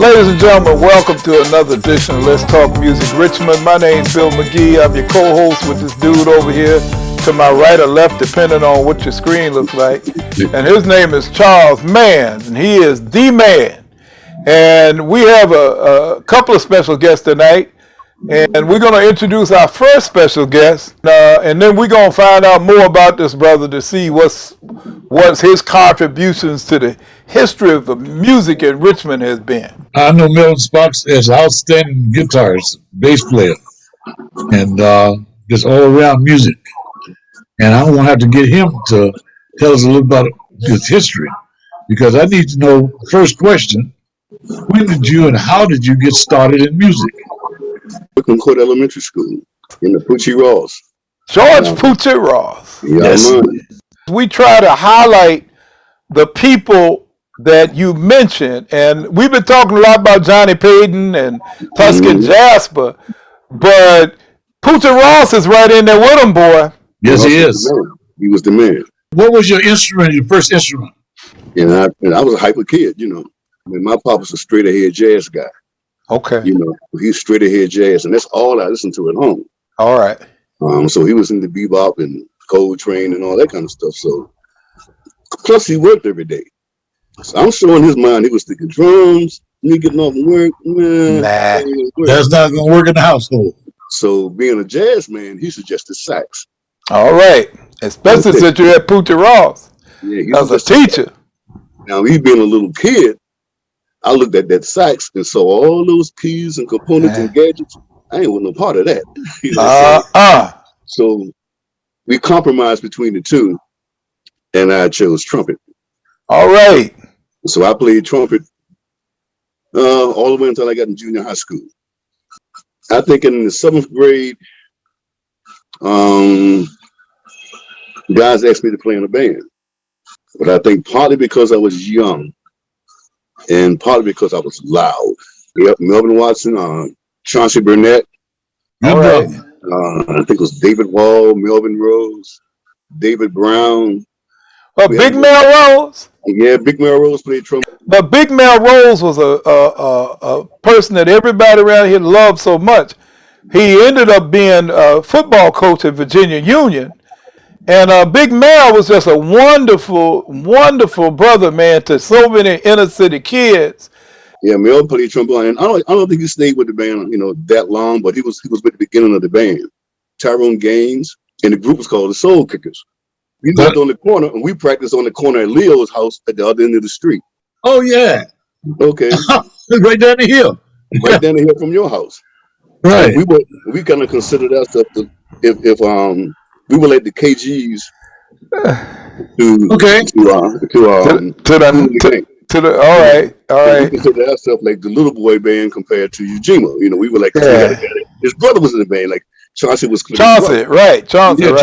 Ladies and gentlemen, welcome to another edition of Let's Talk Music Richmond. My name's Bill McGee. I'm your co-host with this dude over here to my right or left, depending on what your screen looks like. And his name is Charles Mann, and he is the man. And we have a couple of special guests tonight. And we're going to introduce our first special guest, and then we're going to find out more about this brother to see what's his contributions to the history of the music in Richmond has been. I know Melvin Sparks as outstanding guitarist, bass player, and just all around music. And I want to have to get him to tell us a little about his history, because I need to know, first question, when did you and how did you get started in music? Brooklyn Court Elementary School in the Poochie Ross. George Poochie Ross. Yes. We try to highlight the people that you mentioned, and we've been talking a lot about Johnny Payton and Tuscan Jasper, but Poochie Ross is right in there with him, boy. Yes, he is. He was the man. What was your instrument, your first instrument? And I was a hyper kid, you know. I mean, my pop was a straight ahead jazz guy. Okay. You know, he's straight ahead jazz, and that's all I listened to at home. All right. So he was into bebop and Coltrane and all that kind of stuff. So, plus he worked every day. So I'm sure in his mind he was thinking drums, me getting off from work. Man, that's not going to work in the household. So being a jazz man, he suggested sax. All right. Especially since you had Poochie Ross. Yeah, as a teacher. Now, me being a little kid, I looked at that sax and saw all those keys and components and gadgets. I ain't want no part of that. You know So we compromised between the two, and I chose trumpet. All right. So I played trumpet all the way until I got in junior high school. I think in the 7th grade, guys asked me to play in a band. But I think partly because I was young, and partly because I was loud. Yep, Melvin Watson, Chauncey Burnett. All right. I think it was David Wall, Melvin Rose, David Brown. Well, Big Mel Rose. Yeah, Big Mel Rose played trumpet. But Big Mel Rose was a person that everybody around here loved so much. He ended up being a football coach at Virginia Union. And Big Mel was just a wonderful, wonderful brother, man, to so many inner city kids. Yeah, Mel played trombone, and I don't think he stayed with the band, you know, that long, but he was with the beginning of the band. Tyrone Gaines, and the group was called the Soul Kickers. We lived on the corner, and we practiced on the corner at Leo's house at the other end of the street. Oh yeah. Okay. Right down the hill. Right down the hill from your house. Right. We kind of considered ourselves if we were like the KGs all right. We considered ourselves like the little boy band compared to Ujima. You know, we were like, his brother was in the band, like Chauncey was. Chauncey, right? Chauncey, right.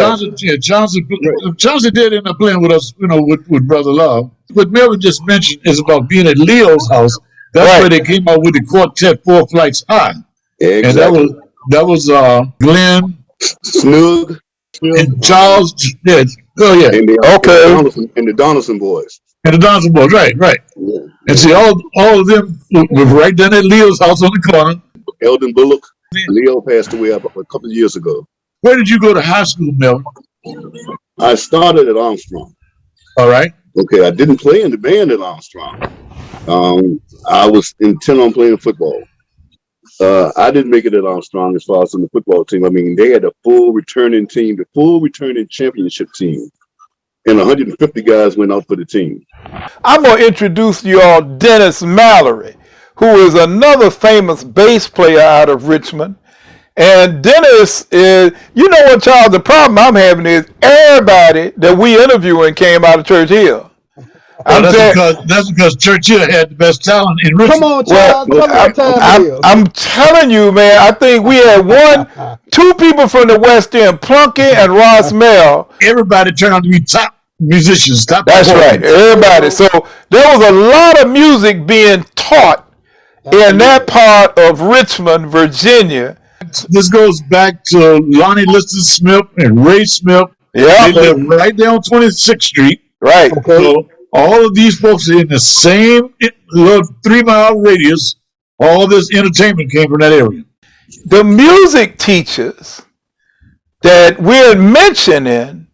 Chauncey did end up playing with us, you know, with Brother Love. What Melvin just mentioned is about being at Leo's house. That's where they came out with the quartet 4 Flights High. Exactly. And that was Glenn, Snug, and Charles. Yeah. Oh yeah. And the Donaldson boys. And the Donaldson boys, right. Yeah. And see, all of them were right down at Leo's house on the corner. Eldon Bullock. Leo passed away a couple of years ago. Where did you go to high school, Melvin? I started at Armstrong. All right. Okay, I didn't play in the band at Armstrong. I was intent on playing football. I didn't make it at Armstrong as far as on the football team. I mean, they had a full returning team, the full returning championship team. And 150 guys went out for the team. I'm going to introduce you all Dennis Mallory, who is another famous bass player out of Richmond. And Dennis is, you know what, Charles, the problem I'm having is everybody that we interviewing came out of Church Hill. That's because Church Hill had the best talent in Richmond. Come on, Charles. I'm telling you, man, I think we had 2 people from the West End, Plunkett and Ross Mel. Everybody turned out to be top musicians. That's right, everybody. So there was a lot of music being taught in that part of Richmond, Virginia. This goes back to Lonnie Liston Smith and Ray Smith. Yeah. They lived right there on 26th Street. Right. Okay. So all of these folks are in the same little 3-mile radius All this entertainment came from that area. The music teachers that we're mentioning,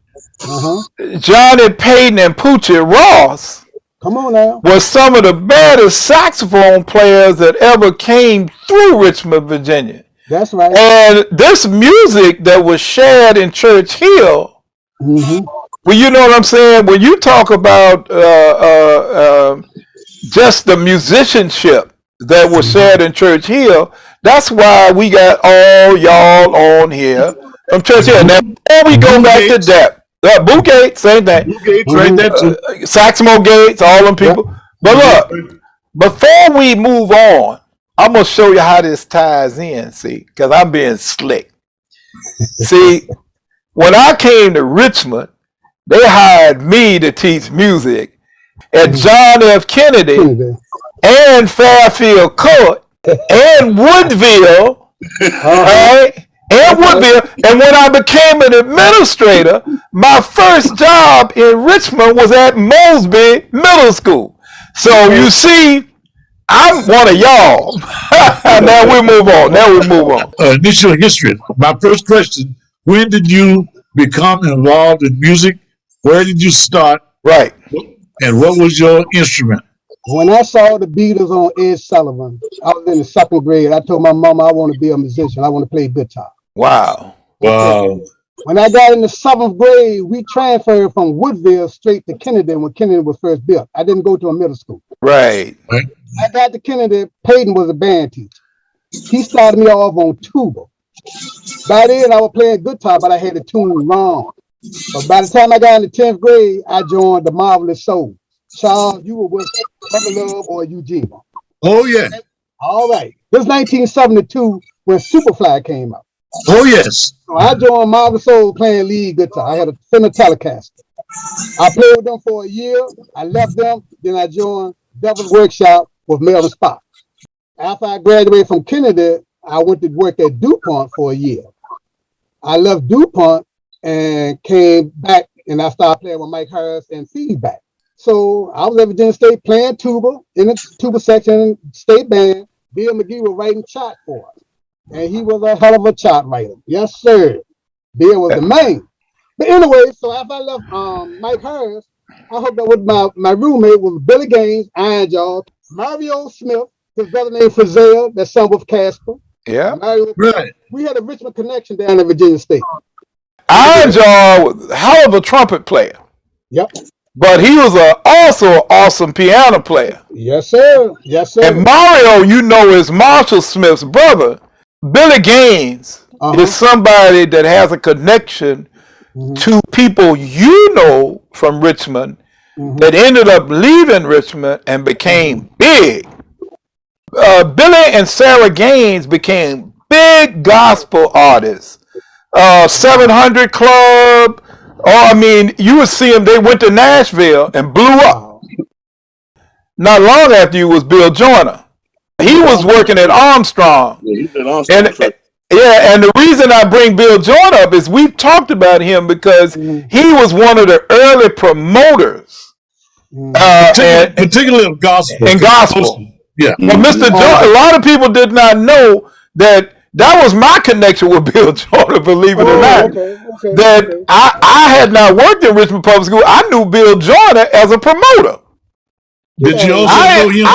Johnny Payton and Poochie Ross, Come on now. were some of the baddest saxophone players that ever came through Richmond, Virginia. That's right. And this music that was shared in Church Hill, well, you know what I'm saying? When you talk about just the musicianship that was shared in Church Hill, that's why we got all y'all on here from Church Hill. Now, before we go back to that, Boo Gates, same thing. Boo Gates, right there too. Saxmo Gates, all them people. But look, before we move on, I'm going to show you how this ties in, see, because I'm being slick. See, when I came to Richmond, they hired me to teach music at John F. Kennedy and Fairfield Court and Woodville, right? And Woodville. And when I became an administrator, my first job in Richmond was at Mosby Middle School. So you see, I'm one of y'all. Now we move on. Initial history. My first question, when did you become involved in music? Where did you start? Right. And what was your instrument? When I saw the Beatles on Ed Sullivan, I was in the 2nd grade. I told my mama I want to be a musician. I want to play guitar. Wow. When I got in the 7th grade, we transferred from Woodville straight to Kennedy when Kennedy was first built. I didn't go to a middle school. Right. I got to Kennedy. Peyton was a band teacher. He started me off on tuba. By then, I was playing guitar, but I had the tune wrong. But by the time I got in the 10th grade, I joined the Marvelous Souls. Charles, you were with Brother Love or Eugene. Oh, yeah. All right. This was 1972 when Superfly came out. Oh, yes. So I joined Marvelous Souls playing lead guitar. I had a Fender Telecaster. I played with them for a year. I left them. Then I joined Devil's Workshop with Melvin Spock. After I graduated from Kennedy, I went to work at DuPont for a year. I left DuPont and came back, and I started playing with Mike Harris and Feedback. So I was at Virginia State playing tuba in the tuba section, state band. Bill McGee was writing chart for us, and he was a hell of a chart writer. Yes, sir. Bill was the man. But anyway, so after I left Mike Harris, I hooked up with my roommate was Billy Gaines, Iron Jaws, Mario Smith, his brother named Frizzell, that son with Casper. Yeah. Mario, Right. We had a Richmond connection down in Virginia State. Iron Jaw was a hell of a trumpet player. Yep. But he was also an awesome piano player. Yes, sir. Yes, sir. And Mario, you know, is Marshall Smith's brother. Billy Gaines is somebody that has a connection to people you know from Richmond that ended up leaving Richmond and became big. Billy and Sarah Gaines became big gospel artists. 700 Club. Oh, I mean, you would see them. They went to Nashville and blew up. Not long after you was Bill Joyner. He was working at Armstrong. Yeah, he did Armstrong. And the reason I bring Bill Joyner up is we've talked about him because he was one of the early promoters. Particularly of gospel. In gospel. Yeah. Well, Mr. Joyner, a lot of people did not know that was my connection with Bill Joyner, believe it or not. I had not worked in Richmond Public School. I knew Bill Joyner as a promoter. Did you also know him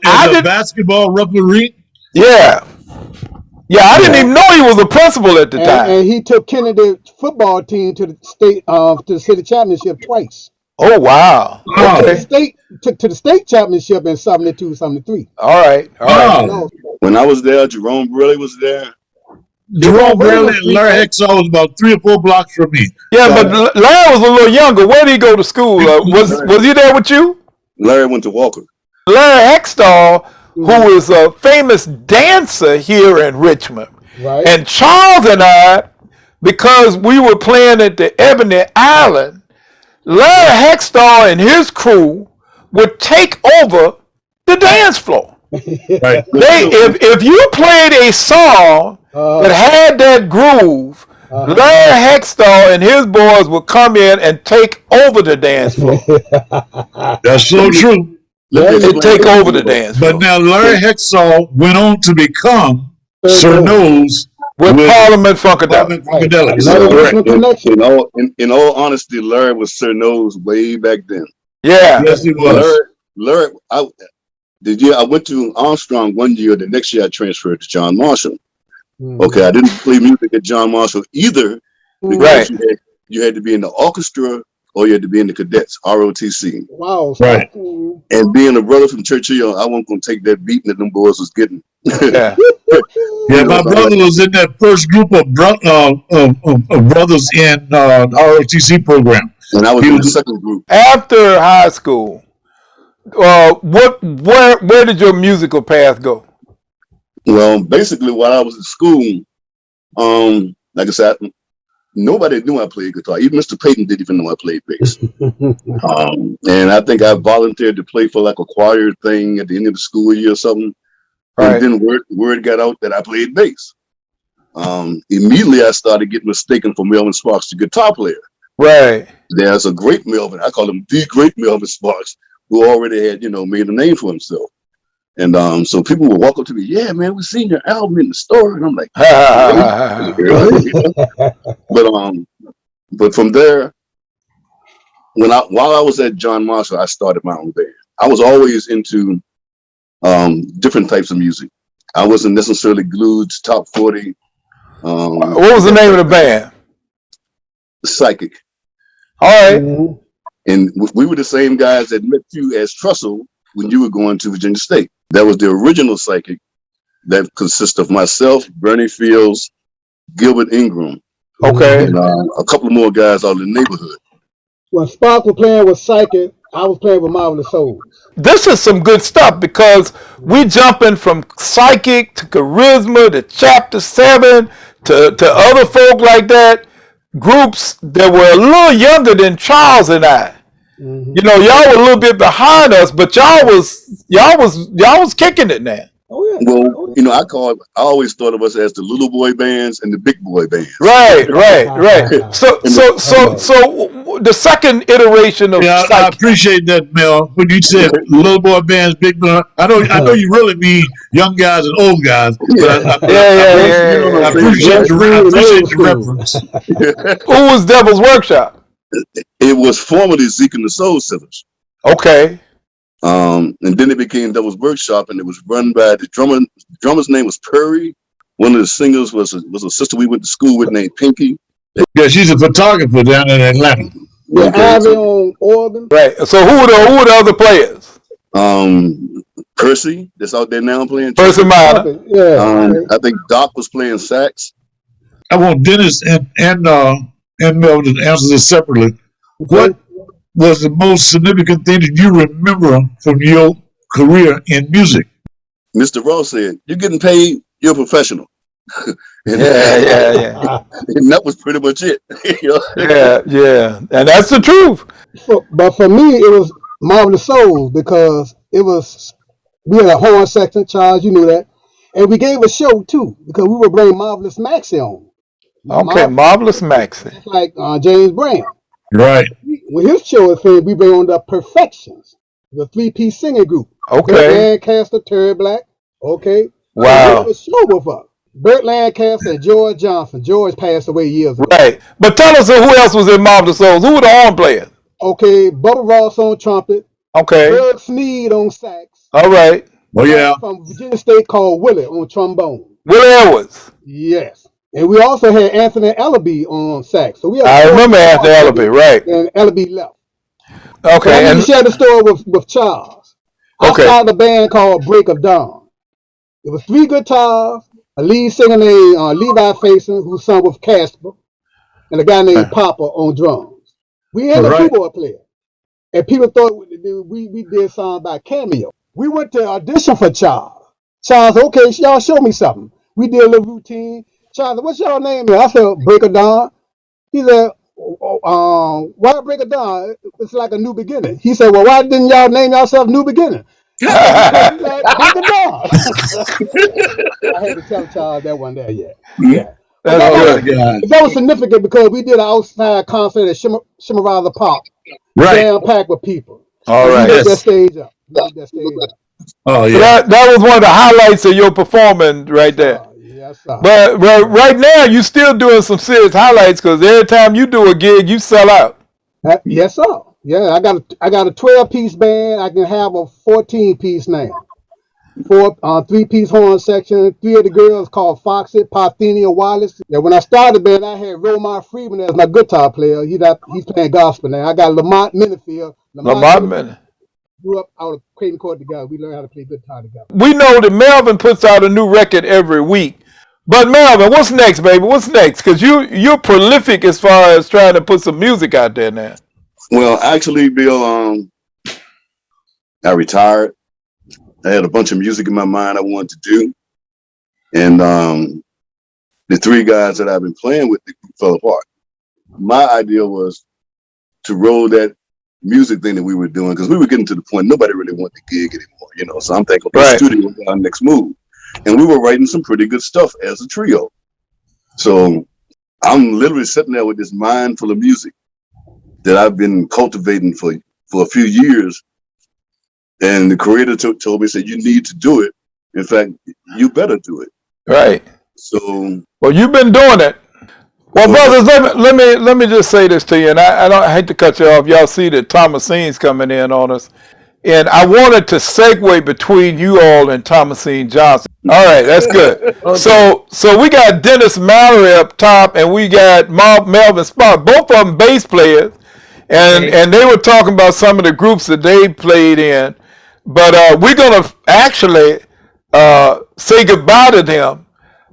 as a basketball referee? Yeah. Yeah, I didn't even know he was a principal at the time. And he took Kennedy football team to the state championship twice. Oh, wow. Okay. To the state championship in 72, 73. All right. When I was there, Jerome Briley was there. Jerome Briley and Larry Hexall was about 3 or 4 blocks from me. Yeah, but Larry was a little younger. Where did he go to school? Was he there with you? Larry went to Walker. Larry Hextall, who is a famous dancer here in Richmond. Right. And Charles and I, because we were playing at the Ebony Island, Larry Hextall and his crew would take over the dance floor. Right. If you played a song that had that groove, Larry Hextall and his boys would come in and take over the dance floor. That's so true. Let me It explain take something over to the you, bro. dance But floor. now Larry Hexall went on to become Sir Nose With with Parliament Funkadelic. Parliament Funkadelic. Another Correct. Richmond connection. In all honesty, Larry was Sir Nose way back then. Yeah. Yes, he was. Larry, I went to Armstrong one year. The next year, I transferred to John Marshall. Okay, I didn't play music at John Marshall either because Right. you had to be in the orchestra or you had to be in the cadets, ROTC. Wow. Right. And being a brother from Churchill, I wasn't going to take that beating that them boys was getting. Yeah. Yeah, my brother was in that first group of brothers in ROTC program. And I was in the second group. After high school, where did your musical path go? Well, basically, while I was in school, like I said, nobody knew I played guitar. Even Mr. Payton didn't even know I played bass. And I think I volunteered to play for like a choir thing at the end of the school year or something. Right. And then word got out that I played bass. Immediately, I started getting mistaken for Melvin Sparks, the guitar player. Right. There's a great Melvin. I call him the great Melvin Sparks, who already had, made a name for himself. And so people would walk up to me, yeah, man, we seen your album in the store. And I'm like, but from there, while I was at John Marshall, I started my own band. I was always into different types of music. I wasn't necessarily glued to top 40. What was the name of the band? Psychic. All right. And we were the same guys that met you as Trussell when you were going to Virginia State. That was the original Psychic that consists of myself, Bernie Fields, Gilbert Ingram. Okay. And a couple of more guys out in the neighborhood. When Spark was playing with Psychic, I was playing with Marvelous Souls. This is some good stuff because we jumping from Psychic to Charisma to Chapter 7 to other folk like that, groups that were a little younger than Charles and I. You know, y'all were a little bit behind us, but y'all was kicking it now. Oh yeah. Well, I always thought of us as the little boy bands and the big boy bands. Right. So the second iteration of Yeah, I Psychic. appreciate that, Mel. When you said little boy bands, big boy, I know you really mean young guys and old guys. But I appreciate the reference. Who was Devil's Workshop? It was formerly Zeke and the Soul Sinners. Okay. And then it became Devil's Workshop, and it was run by the drummer. The drummer's name was Purry. One of the singers was a sister we went to school with named Pinky. Yeah, she's a photographer down in Atlanta. Yeah, Ivy on organ. Right. So who were the other players? Percy, that's out there now playing. Percy Minor. Yeah. I think Doc was playing sax. I want Dennis and Melvin to answer this separately. What was the most significant thing that you remember from your career in music? Mr. Ross said, "You're getting paid. You're a professional." And that was pretty much it. Yeah. And that's the truth. But for me, it was Marvelous Souls because we had a horn section, Charles, you knew that. And we gave a show too because we were bringing Marvelous Maxie on. Okay, Marvelous Maxie. Like James Brown. Right. When his show is finished, we bring on the Perfections, the 3-piece singing group. Okay. Burt Lancaster, Terry Black. Okay. Wow. The show with us. Burt Lancaster and George Johnson. George passed away years ago. Right. But tell us who else was in Marvelous Souls. Who were the horn players? Okay, Bubba Ross on trumpet. Okay. Doug Sneed on sax. All right. Oh yeah. From Virginia State called Willie on trombone. Willie Edwards. Yes. And we also had Anthony Ellaby on sax. So we had I remember Anthony Ellaby, right. And Ellaby left. Okay. And share the story with Charles. I started a band called Break of Dawn. It was 3 guitars, a lead singer named Levi Faison, who sung with Casper, and a guy named Papa on drums. We had a keyboard player. And people thought we did songs by Cameo. We went to audition for Charles. Charles, okay, y'all show me something. We did a little routine. Charles, what's your name? I said, Break of Dawn. He said, why Break of Dawn? It's like a new beginning. He said, well, why didn't y'all name yourself New Beginning? Break of Dawn. I had to tell Charles that one day, yeah. That was significant because we did an outside concert at Shimmerada Park. Right. Jam packed with people. All right. That stage up. Made that stage. Oh So yeah. that was one of the highlights of your performing right there. Yes, sir. But right now you still doing some serious highlights because every time you do a gig, you sell out. Yes, sir. Yeah, I got a 12-piece band. I can have a 14-piece now. 3-piece horn section. 3 of the girls called Foxy, Parthenia Wallace. Yeah, when I started the band, I had Romar Freeman as my guitar player. He's playing gospel now. I got Lamont Minifield. Lamont Lamont Minifield Minute. grew up out of Creighton Court together. We learned how to play guitar together. We know that Melvin puts out a new record every week. But Melvin, what's next, baby? What's next? Because you're prolific as far as trying to put some music out there now. Well, actually, Bill, I retired. I had a bunch of music in my mind I wanted to do. And the 3 guys that I've been playing with, the group fell apart. My idea was to roll that music thing that we were doing, because we were getting to the point nobody really wanted to gig anymore, So I'm thinking, okay, studio was our next move. And we were writing some pretty good stuff as a trio. So I'm literally sitting there with this mind full of music that I've been cultivating for a few years. And the creator told me, said, you need to do it. In fact, you better do it. Right. So, well, you've been doing it. Well, brothers, let me just say this to you, and I hate to cut you off. Y'all see that Thomasine's coming in on us, and I wanted to segue between you all and Thomasine Johnson. All right, that's good. Okay. So we got Dennis Mallory up top, and we got Melvin Spot, both of them bass players, and they were talking about some of the groups that they played in. But we're going to actually say goodbye to them.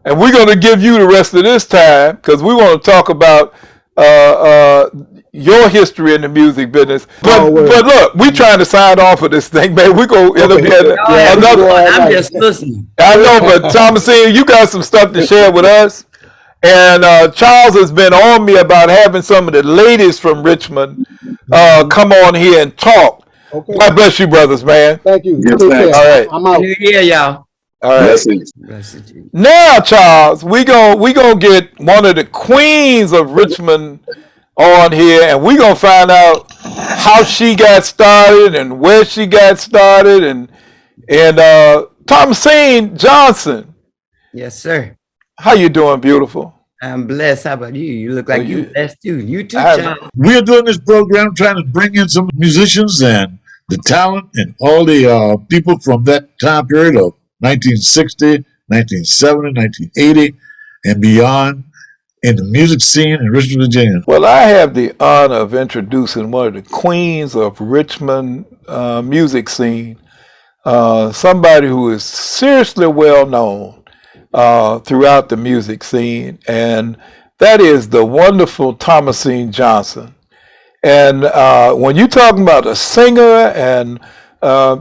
And we're going to give you the rest of this time because we want to talk about your history in the music business. But look, we're trying to sign off of this thing, man. We're going to be another. I'm just listening. I know, but Thomasine, you got some stuff to share with us. And Charles has been on me about having some of the ladies from Richmond come on here and talk. Okay. God bless you, brothers, man. Thank you. Yes, all right. I'm out. Yeah, y'all. All right. Now, Charles, we gonna get one of the queens of Richmond on here, and we gonna find out how she got started and where she got started, and Thomasine Johnson. Yes, sir. How you doing, beautiful? I'm blessed. How about you? You look like you're blessed too. You too, Charles. We're doing this program trying to bring in some musicians and the talent and all the people from that time period of 1960, 1970, 1980, and beyond in the music scene in Richmond, Virginia. Well, I have the honor of introducing one of the queens of Richmond music scene, somebody who is seriously well known throughout the music scene, and that is the wonderful Thomasine Johnson. And when you're talking about a singer, and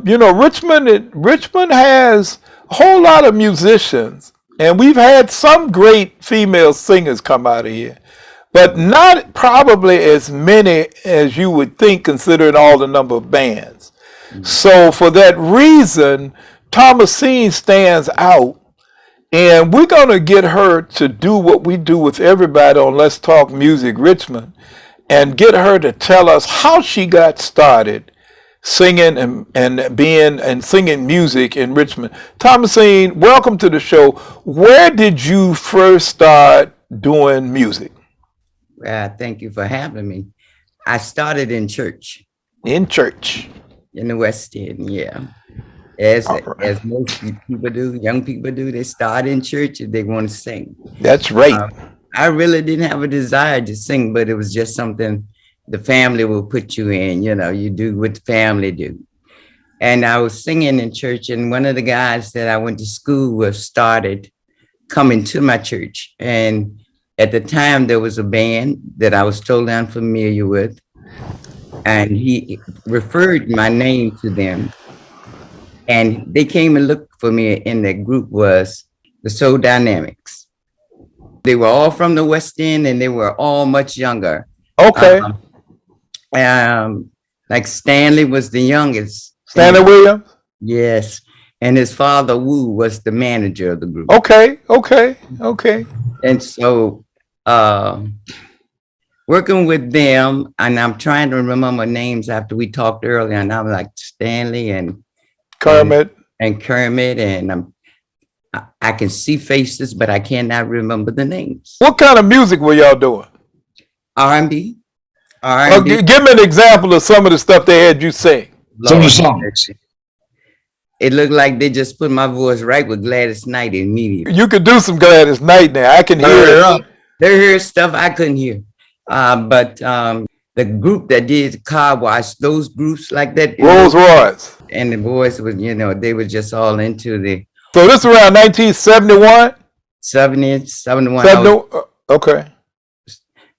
Richmond has a whole lot of musicians, and we've had some great female singers come out of here, but not probably as many as you would think, considering all the number of bands. Mm-hmm. So for that reason, Thomasine stands out. And we're going to get her to do what we do with everybody on Let's Talk Music Richmond, and get her to tell us how she got started singing and singing music in Richmond. Thomasine, welcome to the show. Where did you first start doing music? Thank you for having me. I started in church. In church? In the West End, yeah. As most people do, young people do, they start in church and they want to sing. That's right. I really didn't have a desire to sing, but it was just something the family will put you in. You do what the family do. And I was singing in church, and one of the guys that I went to school with started coming to my church. And at the time, there was a band that I was totally unfamiliar with, and he referred my name to them. And they came and looked for me, and that group was the Soul Dynamics. They were all from the West End, and they were all much younger. Okay. Like Stanley was the youngest. Stanley Williams? Yes. And his father, Wu, was the manager of the group. Okay. And so working with them, and I'm trying to remember names after we talked earlier, and I'm like Stanley and Kermit. and Kermit, and I can see faces, but I cannot remember the names. What kind of music were y'all doing? R&B. Give me an example of some of the stuff they had you sing. Some of the songs. It looked like they just put my voice right with Gladys Knight immediately. You could do some Gladys Knight now. I can hear it. They heard stuff I couldn't hear. But the group that did Car Wash, those groups like that. Rolls Royce. And the boys was, they were just all into the. So this is around 1971? 71. Okay.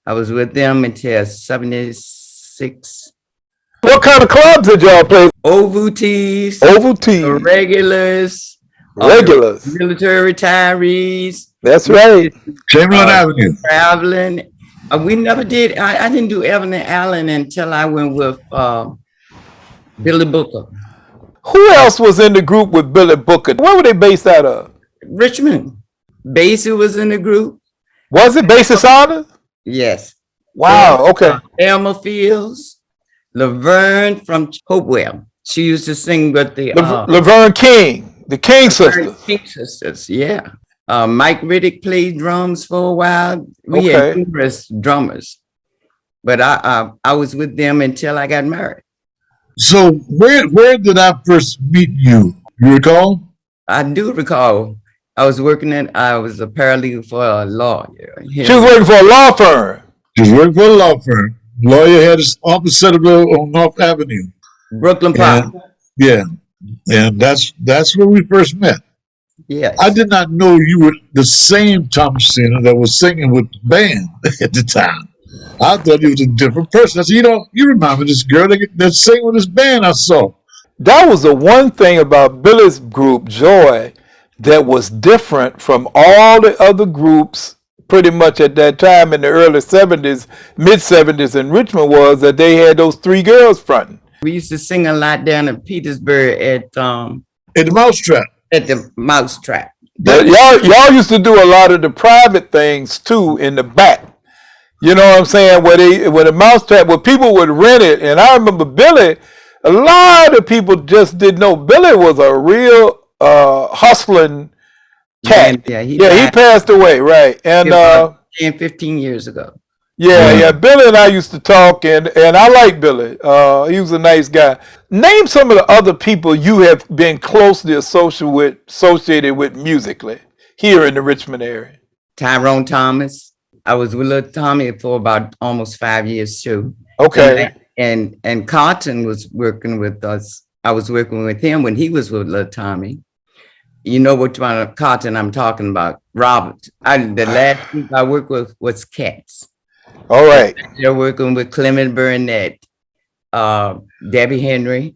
I was with them until 76. What kind of clubs did y'all play? OVTs. OVT. Regulars. Military retirees. That's right. Chamberlain Avenue. Traveling. We never did. I didn't do Evan and Allen until I went with Billy Booker. Who else was in the group with Billy Booker? Where were they based out of? Richmond. Basie was in the group. Was it Basie Saunders? Yes. Wow. Okay. Elma Fields. Laverne from Hopewell. She used to sing with the Laverne King, the King sisters. King sisters, yeah. Mike Riddick played drums for a while. We had numerous drummers, but I was with them until I got married. So where did I first meet you? You recall? I do recall. I was a paralegal for a lawyer. She was working for a law firm. She was working for a law firm. Lawyer had his office set up on North Avenue. Brooklyn Park. Yeah. And that's where we first met. Yes. I did not know you were the same Thomasine that was singing with the band at the time. I thought you was a different person. I said, you remind me of this girl that sang with this band I saw. That was the one thing about Billy's group, Joy, that was different from all the other groups pretty much at that time in the early 70s, mid 70s in Richmond, was that they had those three girls fronting. We used to sing a lot down in Petersburg at the Mousetrap. At the Mousetrap. Y'all used to do a lot of the private things too in the back. You know what I'm saying? Where the Mousetrap, where people would rent it. And I remember Billy, a lot of people just didn't know Billy was a real hustling cat. Yeah, he passed away, right? And 10, 15 years ago. Yeah. Billy and I used to talk, and I like Billy. He was a nice guy. Name some of the other people you have been closely associated with musically here in the Richmond area. Tyrone Thomas. I was with little Tommy for about almost 5 years too. Okay. And Carlton was working with us. I was working with him when he was with little Tommy. You know what Carlton I'm talking about, Robert. The last group I worked with was Cats. All right. They're working with Clement Burnett, Debbie Henry,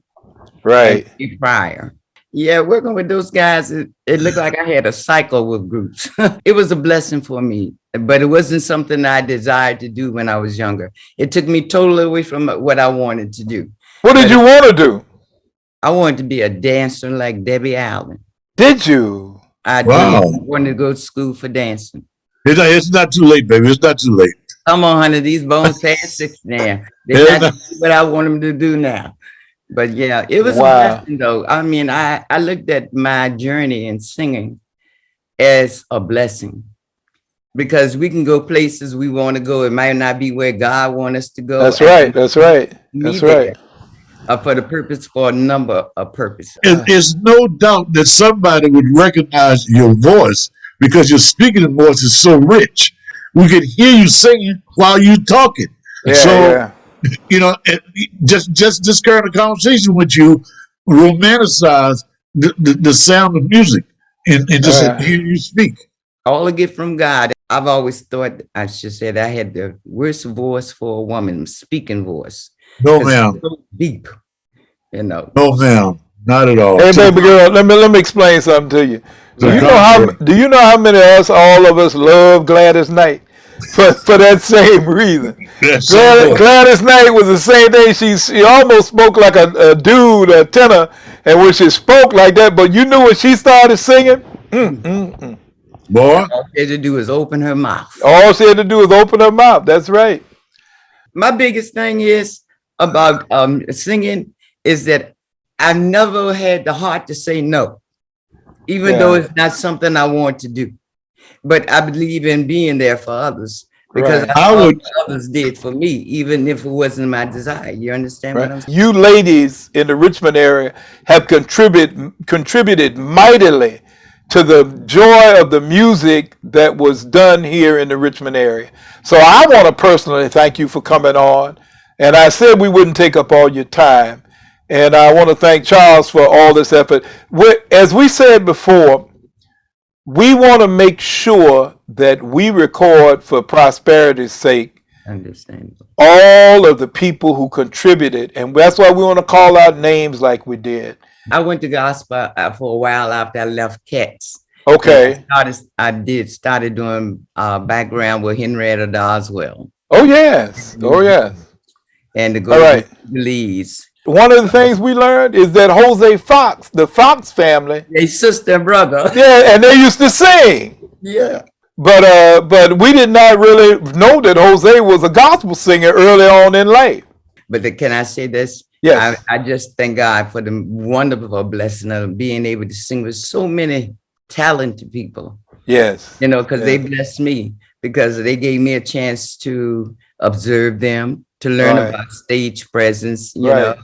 right? And Steve Pryor. Yeah, working with those guys, it looked like I had a cycle with groups. It was a blessing for me, but it wasn't something I desired to do when I was younger. It took me totally away from what I wanted to do. What did you want to do? I wanted to be a dancer like Debbie Allen. Did you? I did. I wanted to go to school for dancing. It's not too late, baby. It's not too late. Come on, honey. These bones past 6 now. They're not what I want them to do now. But yeah, it was a blessing though. I mean, I looked at my journey in singing as a blessing because we can go places we want to go. It might not be where God wants us to go. That's right. That's right. That's right. For a number of purposes. There's no doubt that somebody would recognize your voice because your speaking voice is so rich. We could hear you singing while you talking. Just this kind of conversation with you romanticize the sound of music and just hear you speak. All a gift from God. I've always thought, I should say, that I had the worst voice for a woman, speaking voice. No, ma'am. So deep, No, ma'am. Not at all. Hey, baby girl, let me explain something to you. Do you know how many of us, all of us, love Gladys Knight for that same reason? Gladys Knight was the same thing. She almost spoke like a dude, a tenor, and when she spoke like that, but you knew when she started singing. Boy, all she had to do is open her mouth. All she had to do was open her mouth. That's right. My biggest thing is about singing is that I never had the heart to say no, even though it's not something I want to do. But I believe in being there for others because Right. I saw what others did for me, even if it wasn't my desire. You understand what I'm saying? You ladies in the Richmond area have contributed mightily to the joy of the music that was done here in the Richmond area. So I want to personally thank you for coming on. And I said we wouldn't take up all your time. And I want to thank Charles for all this effort. As we said before, we want to make sure that we record for prosperity's sake Understandable. all of the people who contributed. And that's why we want to call out names like we did. I went to gospel for a while after I left Cats. Okay. I started doing background with Henrietta Doswell. Oh, yes. Oh, yes. And the All right. Lees. One of the things we learned is that Jose Fox, the Fox family, They sister and brother. yeah, and they used to sing. Yeah. But we did not really know that Jose was a gospel singer early on in life. But can I say this? Yes. I just thank God for the wonderful blessing of being able to sing with so many talented people. Yes. You know, because they blessed me because they gave me a chance to observe them, to learn about stage presence, you know,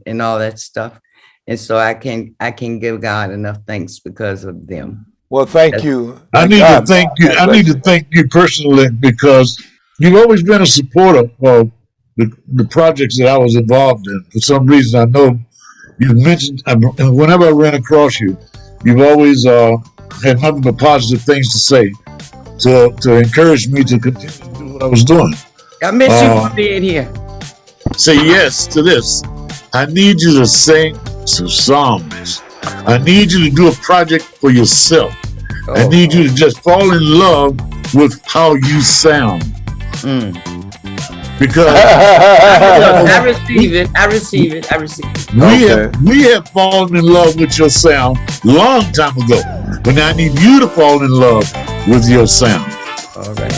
and all that stuff. And so I can give God enough thanks because of them. Well, thank you. I need to thank you. I need to thank you personally because you've always been a supporter of the projects that I was involved in. For some reason, I know you've mentioned, whenever I ran across you, you've always had nothing but positive things to say to encourage me to continue to do what I was doing. I miss you for being here. Say yes to this. I need you to sing some songs. I need you to do a project for yourself. I need you to just fall in love with how you sound. Because I receive it. I receive it. I receive it. we have fallen in love with your sound long time ago. But now I need you to fall in love with your sound. All right.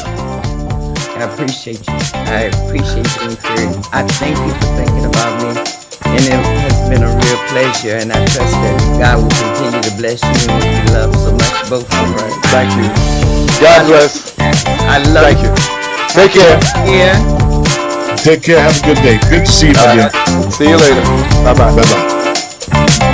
I appreciate you. I appreciate you encouraging. I thank you for thinking about me. And it has been a real pleasure. And I trust that God will continue to bless you and with your love so much. Both of you. Thank you. God bless. I love you. Take care. Yeah. Take care. Have a good day. Good to see you again. See you later. Bye-bye. Bye-bye.